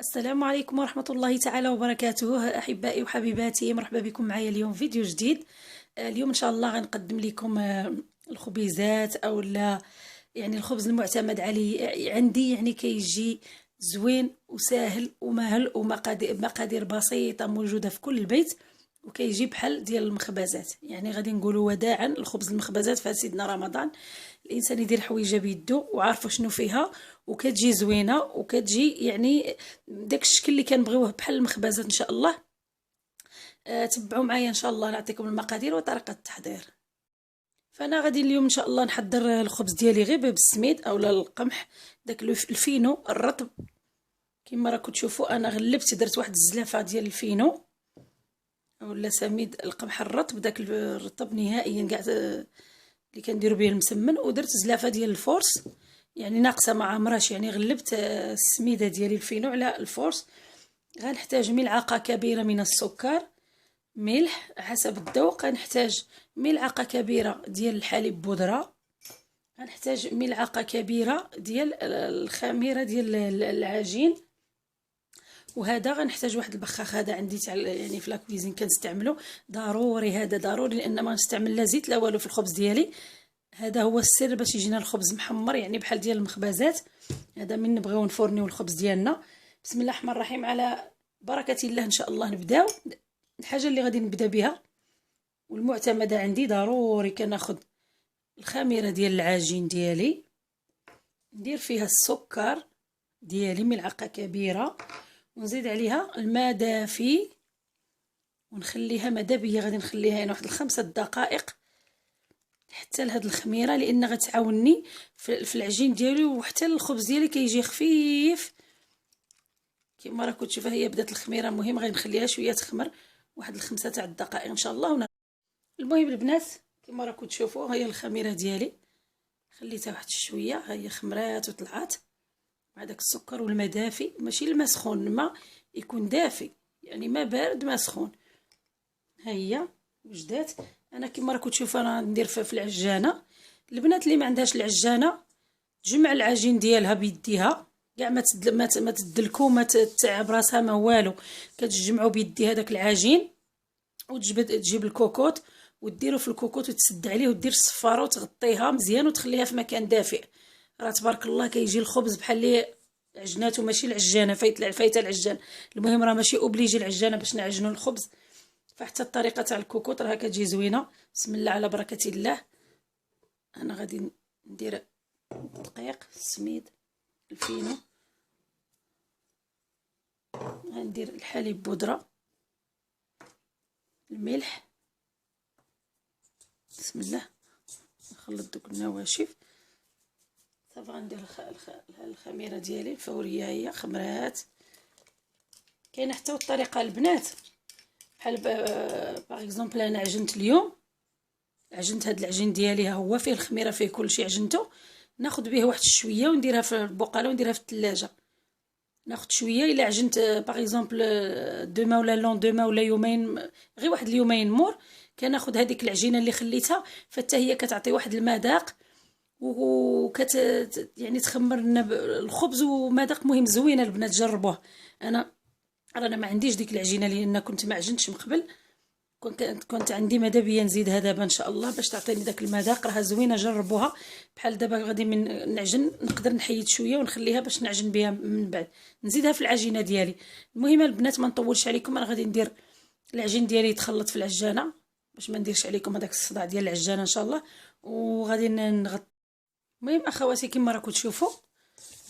السلام عليكم ورحمة الله تعالى وبركاته. أحبائي وحبيباتي، مرحبا بكم معايا اليوم فيديو جديد. اليوم إن شاء الله غنقدم لكم الخبيزات أو لا، يعني الخبز المعتمد عليه عندي، يعني كيجي زوين وساهل ومهل ومقادير بسيطة موجودة في كل البيت، وكيجي بحال ديال المخبزات. يعني غادي نقولوا وداعا الخبز المخبزات في سيدنا رمضان. الانسان يدير حويجه بيدو وعارفه شنو فيها، وكتجي زوينه وكتجي يعني داك الشكل اللي كنبغيوه بحال المخبزات ان شاء الله. تبعوا معايا ان شاء الله، نعطيكم المقادير وطريقه التحضير. فانا غادي اليوم ان شاء الله نحضر الخبز ديالي غير بالسميد اولا القمح، داك الفينو الرطب. كما راكم تشوفوا انا غلبت، درت واحد الزلافه ديال الفينو اولا سميد القمح الرطب، داك الرطب نهائيا كاع اللي كنديروا به المسمن، ودرت زلافه ديال الفورس يعني ناقصه ما عمراش، يعني غلبت السميده ديالي الفينو على الفورس. غنحتاج ملعقه كبيره من السكر، ملح حسب الذوق، غنحتاج ملعقه كبيره ديال الحليب بودره، غنحتاج ملعقه كبيره ديال الخميره ديال العجين، وهذا غنحتاج واحد البخاخ، هذا عندي تاع يعني في لاكويزين كنستعملو ضروري، هذا ضروري لان ما نستعمل لا زيت لا والو في الخبز ديالي. هذا هو السر باش يجينا الخبز محمر يعني بحال ديال المخبزات. هذا من نبغيو نفورنيو الخبز ديالنا. بسم الله الرحمن الرحيم، على بركه الله ان شاء الله نبداو. الحاجه اللي غادي نبدا بها والمعتمده عندي، ضروري كناخذ الخميره ديال العجين ديالي، ندير فيها السكر ديالي ملعقه كبيره، ونزيد عليها الماء دافي ونخليها مدابيه، غادي نخليها هنا واحد 5 دقائق حتى لهاد الخميره، لان غتعاونني في العجين ديالي، وحتى الخبز ديالي كيجي خفيف. كما راكم تشوفوا هي بدات الخميره، مهم غادي نخليها شويه تخمر واحد 5 تاع الدقائق ان شاء الله. المهم البنات كما راكم تشوفوا هي الخميره ديالي خليتها واحد شويه، ها هي خمرات وطلعات مع داك السكر والماء دافي، ماشي الماء سخون، الماء يكون دافي يعني ما بارد ما سخون. ها هي وجدات. انا كما راكم تشوفوا انا ندير في العجانه. البنات اللي ما عندهاش العجانه تجمع العجين ديالها بيديها، كاع ما تدلكو ما تتعب راسها ما والو، كتجمعوا بيديها داك العجين، تجيب الكوكوط وديرو في الكوكوط وتسد عليه ودير الصفاره وتغطيها مزيان وتخليها في مكان دافئ. راه تبارك الله كيجي الخبز بحال اللي عجناتو، ماشي العجانه فايته العجان. المهم راه ماشي اوبليجي العجانه باش نعجنوا الخبز، فحتى الطريقه تاع الكوكوط راها كتجي زوينه. بسم الله على بركه الله. انا غادي ندير دقيق السميد الفينو، غندير الحليب بودره، الملح، بسم الله نخلط دوك النواشف. صافي غندير الخميره ديالي الفوريه، هي خمرات. كاينه حتى الطريقه البنات بحال باغ اكزومبل انا عجنت اليوم، عجنت هاد العجين ديالي ها هو فيه الخميره فيه كلشي عجنته، ناخذ به واحد شويه ونديرها في البقاله ونديرها في الثلاجه. ناخذ شويه الا عجنت باغ اكزومبل دوما ولا لوندوما ولا يومين، غير واحد اليومين مور، كناخذ هذيك العجينه اللي خليتها، فحتى هي كتعطي واحد المذاق يعني تخمر لنا الخبز ومذاق مهم زوينه. البنات جربوه. انا ما عنديش ديك العجينه لان كنت ما عجنتش من قبل، كنت عندي ماذا بيا نزيدها دابا ان شاء الله باش تعطيني داك المذاق، راها زوينه جربوها. بحال دابا غادي من نعجن نقدر نحيد شويه ونخليها باش نعجن بها من بعد نزيدها في العجينه ديالي. المهم البنات ما نطولش عليكم، انا غادي ندير العجين ديالي يتخلط في العجانه باش ما نديرش عليكم هذاك الصداع ديال العجانه ان شاء الله، وغادي نغطي. المهم اخواتي كما راكم تشوفوا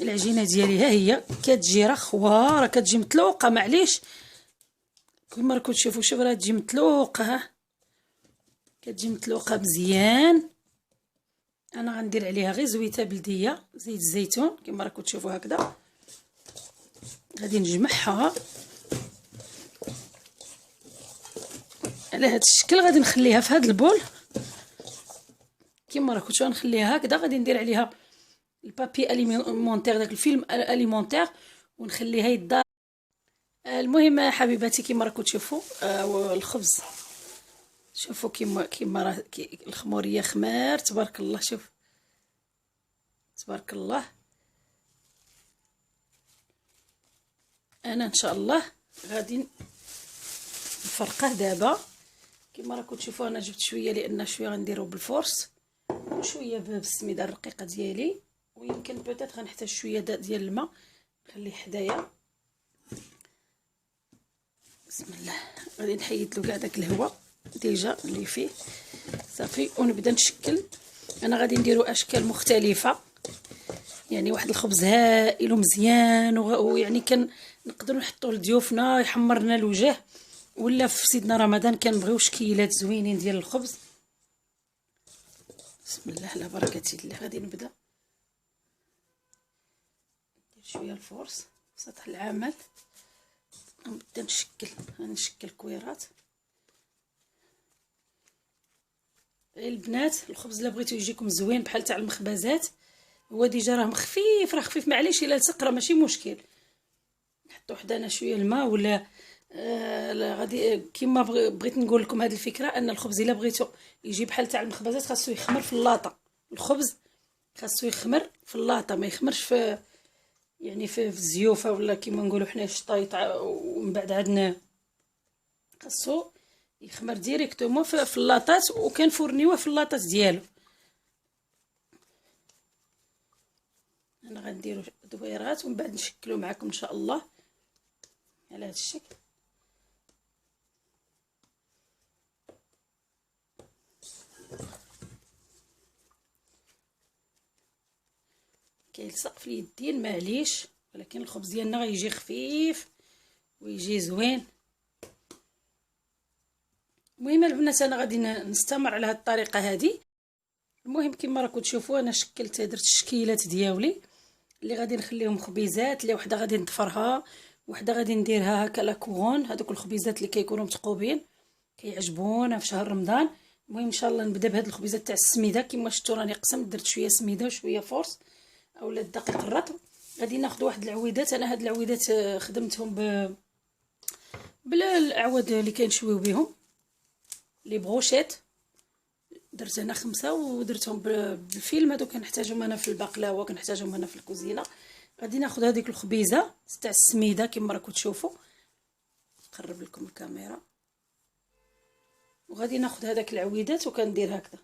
العجينه ديالي ها هي كتجي رخوه، راه كتجي متلوقه معليش كما راكم تشوفوا. شوف راه تجي متلوقه، ها كتجي متلوقه مزيان. انا غندير عليها غير زويته بلديه زيت الزيتون كما راكم تشوفوا هكذا، غادي نجمعها على هذا الشكل. غادي نخليها في هذا البول كما راكم تشوفوا، نخليها هكذا. غادي ندير عليها البابي اليمونتير، داك الفيلم اليمونتير، ونخليها يدار. المهم حبيباتي كما راكم تشوفوا الخبز، شوفوا كما راه الخموريه خمار تبارك الله. شوف تبارك الله. انا ان شاء الله غادي نفرقه دابا. كما راكم تشوفوا انا جبت شويه لان شويه غنديرو بالفورس وشويه بالسميده الرقيقه ديالي، ويمكن بوتيت غنحتاج شويه ديال الماء نخليه حدايا. بسم الله. غادي نحيد له كاع داك الهواء ديجا اللي فيه صافي، ونبدا نشكل. انا غادي نديرو اشكال مختلفه، يعني واحد الخبز هائل ومزيان، ويعني نقدروا نحطوه لضيوفنا يحمر لنا الوجه، ولا في سيدنا رمضان كنبغيو شكيلات زوينين ديال الخبز. بسم الله على بركه الله. غادي نبدا ندير شويه الفورس في سطح العمل، نبدا نشكل كويرات. البنات الخبز الا بغيتو يجيكم زوين بحال تاع المخبزات، هو ديجا راه خفيف، راه خفيف معليش الا لصق راه ماشي مشكل. نحطو حدانا شويه الماء ولا لا غادي كيما بغيت نقول لكم هذه الفكره، ان الخبز الا بغيتو يجي بحال تاع المخبزات خاصو يخمر في اللاطه. الخبز خاصو يخمر في اللاطه، ما يخمرش في يعني في الزيوفه ولا كيما نقولوا حنا الشطايط، ومن بعد عندنا خاصو يخمر ديريكتومون في اللاطات، وكنفورنيوه في اللاطات ديالو. انا غنديرو دويرات ومن بعد نشكلو معكم ان شاء الله على هذا الشكل. كيلصق في اليدين معليش، ولكن الخبز ديالنا غيجي خفيف ويجي زوين. المهم البنات انا غادي نستمر على هذه الطريقه هذه. المهم كما راكم تشوفوا انا شكلت درت الشكيلات ديالي اللي غادي نخليهم خبيزات، اللي وحده غادي نضفرها، وحده غادي نديرها هكا لا كورون. هذوك الخبيزات اللي كيكونوا متقوبين كيعجبونا في شهر رمضان. المهم ان شاء الله نبدا بهاد الخبيزات تاع السميده. كما شفتوا راني قسمت، درت شويه سميده وشويه فورس اولا الدقيق الرطب. غادي ناخذ واحد العويدات. انا هاد العويدات خدمتهم بلا الاعواد اللي كنشويو بهم، لي بروشيت. درت هنا 5 ودرتهم بالفيلم. هادو كنحتاجهم انا في البقلاوه، كنحتاجهم هنا في الكوزينه. غادي ناخذ هذيك الخبيزه تاع السميده كما راكم تشوفوا. نقرب لكم الكاميرا. وغادي ناخذ هذاك العويدات وكندير هكذا،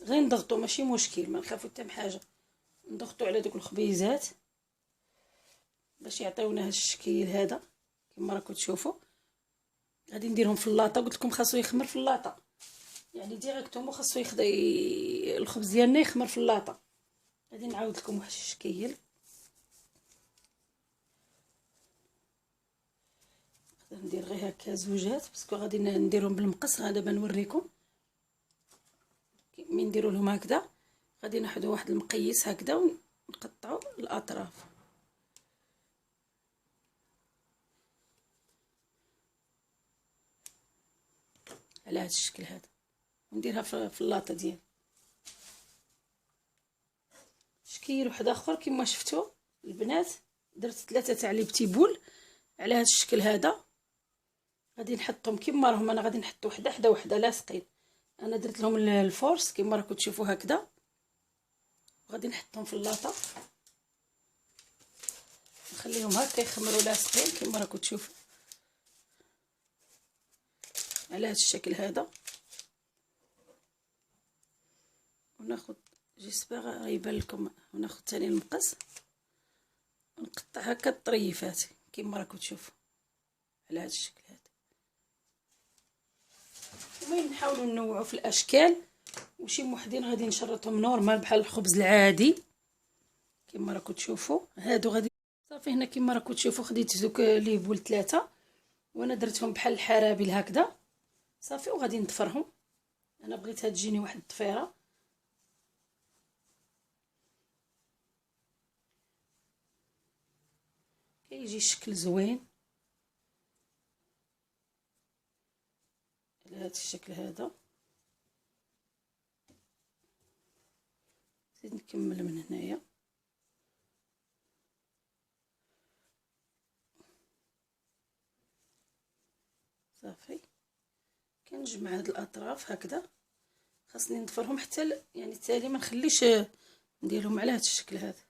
غير نضغطوا ماشي مشكل، ما نخافوا حتى من حاجه. نضغطوا على دوك الخبيزات باش يعطيونا هذا الشكل هذا كما راكم تشوفوا. غادي نديرهم في اللاطه، قلت لكم خاصو يخمر في اللاطه، يعني ديريكتومون خاصو الخبز ديالنا يخمر في اللاطه. غادي نعاود لكم واحد الشكل. نقدر ندير غير هكا زوجات باسكو غادي نديرهم بالمقص. دابا نوريكم ملي نديروا لهم هكذا. غادي ناخذوا واحد المقيس هكذا ونقطعوا الاطراف على هذا الشكل هذا، ونديرها في اللاطه ديالي. شكل واحد اخر كما شفتوا البنات، درت 3 تاع لي بتي بول على هذا الشكل هذا. غادي نحطهم كما راهم. انا غادي نحط وحده حدا وحده لاصقين. انا درت لهم الفورس كما راكم تشوفوا هكذا، وغادي نحطهم في اللاطه نخليهم هكا يخمروا لاصقين كما راكم تشوفوا على هذا الشكل هذا. وناخذ جيسبر يبان لكم، وناخذ ثاني المقص ونقطع هكا الطريفات كما راكم تشوفوا على هذا الشكل هذا. المهم نحاولوا ننوعوا في الاشكال، وشي وحدين غادي نشرطهم نورمال بحال الخبز العادي كما راكم تشوفوا. هادو غادي صافي. هنا كما راكم تشوفوا خديت دوك لي بول 3 وانا درتهم بحال الحرابيل هكذا صافي، وغادي نضفرهم. انا بغيتها تجيني واحد الضفيره. كيجي الشكل زوين على هذا الشكل هذا. زيد نكمل من هنايا صافي. كنجمع هاد الاطراف هكذا، خاصني نضفرهم حتى يعني التالي ما نخليش نديرهم على هذا الشكل هذا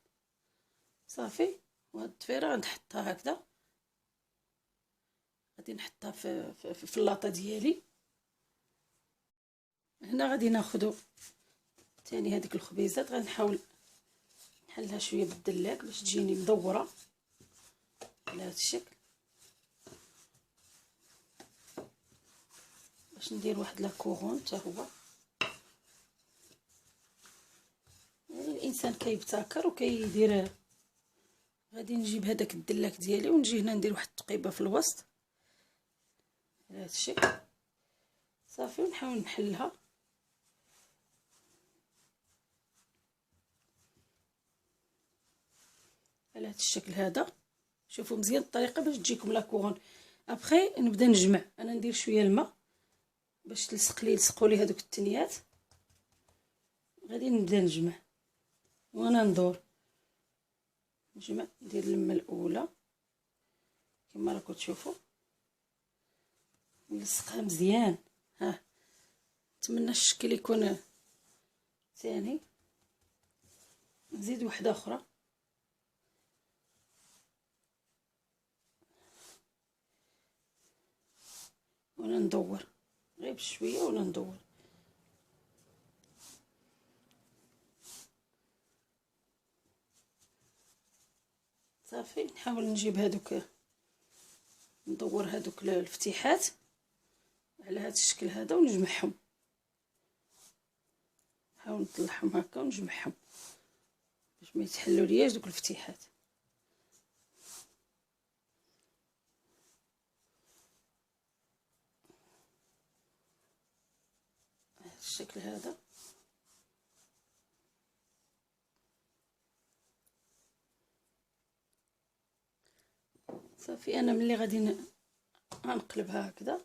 صافي. وهاد الضفيره غنحطها هكذا غادي نحطها في اللاطه ديالي. هنا غادي ناخذ ثاني هذيك الخبيزات، غنحاول نحلها شويه بالدلاك باش تجيني مدوره على هذا الشكل، باش ندير واحد لا كورون حتى هو. يعني الانسان كيبتكر وكيدير. غادي نجيب هذاك الدلاك ديالي ونجي هنا ندير واحد التقيبه في الوسط على هذا الشكل صافي، ونحاول نحلها على هذا الشكل هذا. شوفوا مزيان الطريقه باش تجيكم لا كورون. ابخي نبدا نجمع، انا ندير شويه الماء باش يلصقوا لي هذوك التنيات. غادي نبدا نجمع وانا ندور، نجمع ندير اللمه الاولى كما راكم تشوفوا، نلصقها مزيان. ها نتمنى الشكل يكون ثاني. نزيد واحده اخرى، وانا ندور غير بشويه وانا ندور. صافي نحاول نجيب هذوك، ندور هذوك الفتيحات على هذا الشكل هذا ونجمعهم، نحاول نطلعهم هكا ونجمعهم باش ما يتحلوا لياش دوك الفتيحات. هذا الشكل هذا. صافي انا ملي غادي غنقلبها هكذا،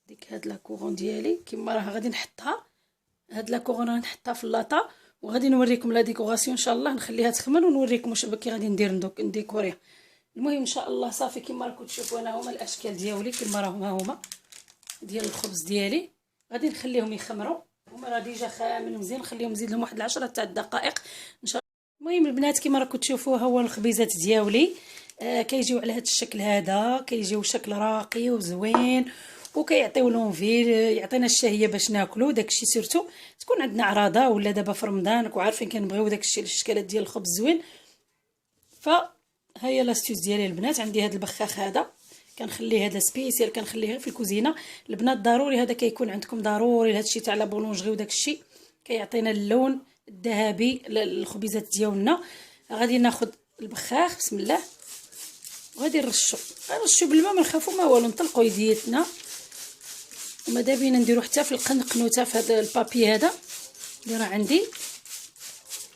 ديك هاد لا كورون ديالي كيما راه غادي نحطها، هاد لا كورون غنحطها في اللاطه، وغادي نوريكم لا ديكوراسيون ان شاء الله، نخليها تخمر ونوريكم واش كي غادي ندير نديكوريها. المهم ان شاء الله صافي كيما راكم تشوفوا انا هما الاشكال ديالي كيما راهم هما ديال الخبز ديالي. غادي نخليهم يخمروا، هما راه ديجا خامل مزيان، نخليهم نزيد لهم واحد 10 تاع الدقائق ان شاء الله. المهم البنات كيما راكم تشوفوا هو الخبيزات ديالي كيجيو على هذا الشكل هذا، كيجيو شكل راقي وزوين وكيعطيو لونفيل، يعطينا الشهيه باش ناكلو داكشي. سيرتو تكون عندنا عراضه ولا دابا في رمضان راكم عارفين كنبغيو داكشي الاشكالات ديال الخبز زوين. فهي لاستيوس ديالي البنات. عندي هذا البخاخ هذا كنخليه، هذا سبيسيال كنخليه غير في الكوزينه. البنات ضروري هذا كيكون عندكم ضروري، هذا الشيء تاع لا بولونجري وداكشي كيعطينا اللون الذهبي للخبيزات ديالنا. غادي ناخذ البخاخ بسم الله وغادي نرشو بالماء، ما نخافوا ما والو، نطلقوا يديتنا وماذا بينا نديرو حتى في القنوته في هذا البابي هذا اللي راه عندي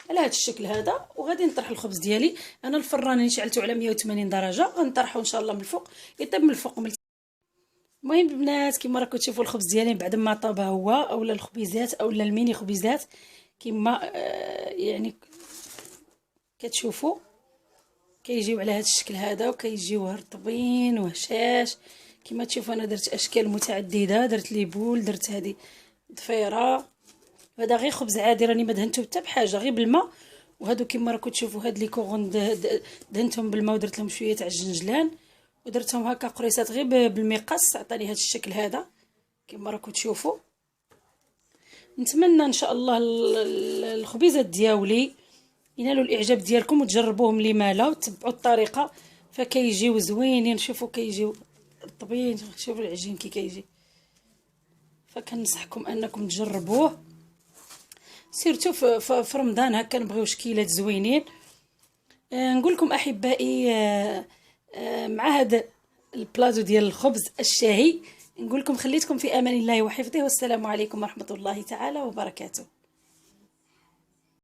على هذا الشكل هذا. وغادي نطرح الخبز ديالي. انا الفران اللي شعلته على 180 درجه غنطرحه ان شاء الله من الفوق، يطيب من الفوق المهم البنات كيما راكم تشوفوا الخبز ديالي بعد ما طاب هو، اولا الخبيزات اولا الميني خبيزات كيما يعني كتشوفوا كيجيو على هذا الشكل هذا، وكيجيو رطبين وهشاش كيما تشوفوا. انا درت اشكال متعدده، درت لي بول، درت هذه ضفيره. هذا غير خبز عادي راني ما دهنته حتى بحاجه، غير بالماء. وهادو كيما راكم تشوفوا هاد لي كورون دهنتهم بالماء ودرت لهم شويه تاع الجنجلان ودرتهم هكا قريصات غير بالمقص، عطاني هذا الشكل هذا كيما راكم تشوفوا. نتمنى ان شاء الله الخبيزات ديالي ينالوا الاعجاب ديالكم وتجربوهم لما لا وتتبعوا الطريقه، فكيجيو زوينين. شوفوا كيجيو رطبين، شوفوا العجين كي كيجي. فكننصحكم انكم تجربوه سيرتو في رمضان هكا نبغيو شكيلات زوينين. نقول لكم احبائي مع هذا البلاطو ديال الخبز الشاهي نقول لكم خليتكم في امان الله وحفظه، والسلام عليكم ورحمه الله تعالى وبركاته.